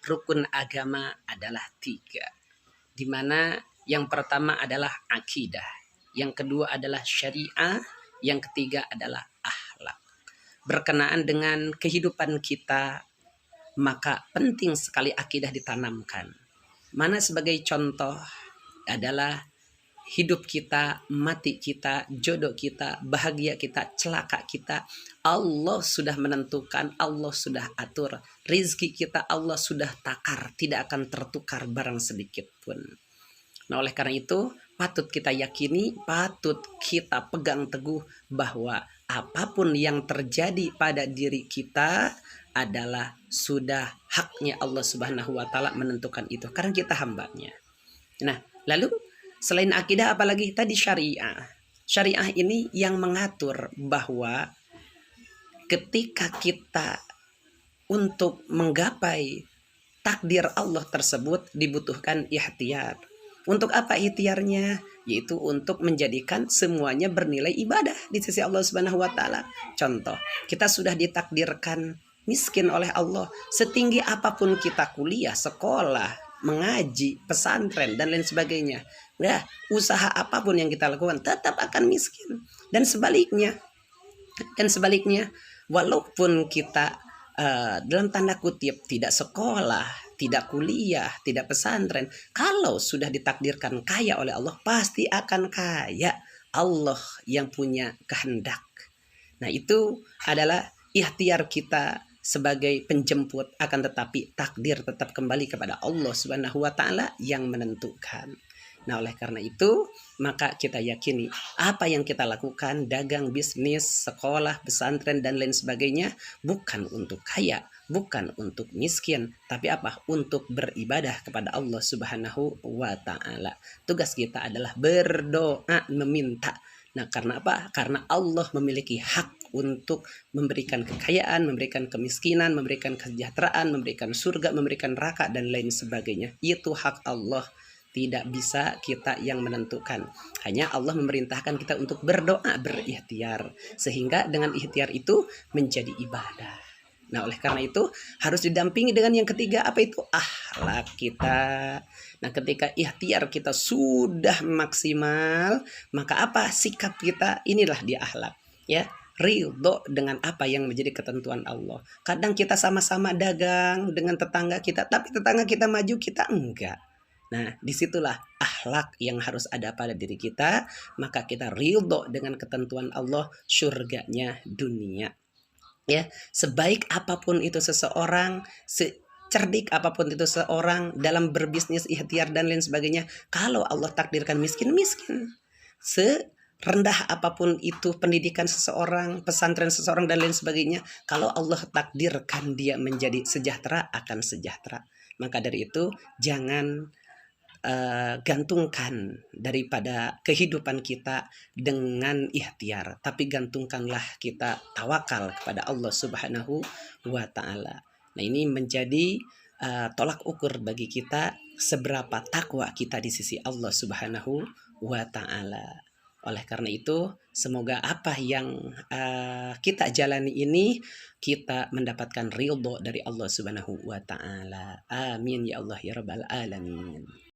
rukun agama adalah 3, di mana yang pertama adalah akidah, yang kedua adalah syariah, yang ketiga adalah akhlak. Berkenaan dengan kehidupan kita, maka penting sekali akidah ditanamkan. Mana sebagai contoh adalah hidup kita, mati kita, jodoh kita, bahagia kita, celaka kita, Allah sudah menentukan, Allah sudah atur. Rizki kita Allah sudah takar, tidak akan tertukar barang sedikit pun. Nah, oleh karena itu patut kita yakini, patut kita pegang teguh bahwa apapun yang terjadi pada diri kita adalah sudah haknya Allah Subhanahu wa taala menentukan itu, karena kita hambanya. Nah, lalu selain akidah apalagi tadi syariah. Syariah ini yang mengatur bahwa ketika kita untuk menggapai takdir Allah tersebut dibutuhkan ikhtiar. Untuk apa ikhtiarnya? Yaitu untuk menjadikan semuanya bernilai ibadah di sisi Allah Subhanahu wa taala. Contoh, kita sudah ditakdirkan miskin oleh Allah. Setinggi apapun kita kuliah, sekolah, mengaji, pesantren dan lain sebagainya, nah, usaha apapun yang kita lakukan tetap akan miskin. Dan sebaliknya, walaupun kita dalam tanda kutip tidak sekolah, tidak kuliah, tidak pesantren, kalau sudah ditakdirkan kaya oleh Allah, pasti akan kaya. Allah yang punya kehendak. Nah, itu adalah ikhtiar kita sebagai penjemput, akan tetapi takdir tetap kembali kepada Allah Subhanahu wa taala yang menentukan. Nah, oleh karena itu, maka kita yakini apa yang kita lakukan, dagang, bisnis, sekolah, pesantren dan lain sebagainya, bukan untuk kaya, bukan untuk miskin, tapi apa? Untuk beribadah kepada Allah Subhanahu wa taala. Tugas kita adalah berdoa, meminta. Nah, karena apa? Karena Allah memiliki hak untuk memberikan kekayaan, memberikan kemiskinan, memberikan kesejahteraan, memberikan surga, memberikan neraka dan lain sebagainya. Itu hak Allah. Tidak bisa kita yang menentukan. Hanya Allah memerintahkan kita untuk berdoa, berikhtiar. Sehingga dengan ikhtiar itu menjadi ibadah. Nah, oleh karena itu harus didampingi dengan yang ketiga, apa itu? Akhlak kita. Nah, ketika ikhtiar kita sudah maksimal, maka apa? Sikap kita, inilah dia akhlak. Ya, ridho dengan apa yang menjadi ketentuan Allah. Kadang kita sama-sama dagang dengan tetangga kita, tapi tetangga kita maju, kita enggak. Nah, disitulah akhlak yang harus ada pada diri kita. Maka kita ridho dengan ketentuan Allah, surganya dunia. Ya, sebaik apapun itu seseorang, secerdik apapun itu seseorang dalam berbisnis, ikhtiar dan lain sebagainya, kalau Allah takdirkan miskin, miskin. Serendah apapun itu pendidikan seseorang, pesantren seseorang dan lain sebagainya, kalau Allah takdirkan dia menjadi sejahtera, akan sejahtera. Maka dari itu jangan gantungkan daripada kehidupan kita dengan ikhtiar, tapi gantungkanlah kita tawakal kepada Allah Subhanahu wa taala. Nah, ini menjadi tolak ukur bagi kita seberapa takwa kita di sisi Allah Subhanahu wa taala. Oleh karena itu, semoga apa yang kita jalani ini kita mendapatkan ridho dari Allah Subhanahu wa taala. Amin ya Allah ya rabbal alamin.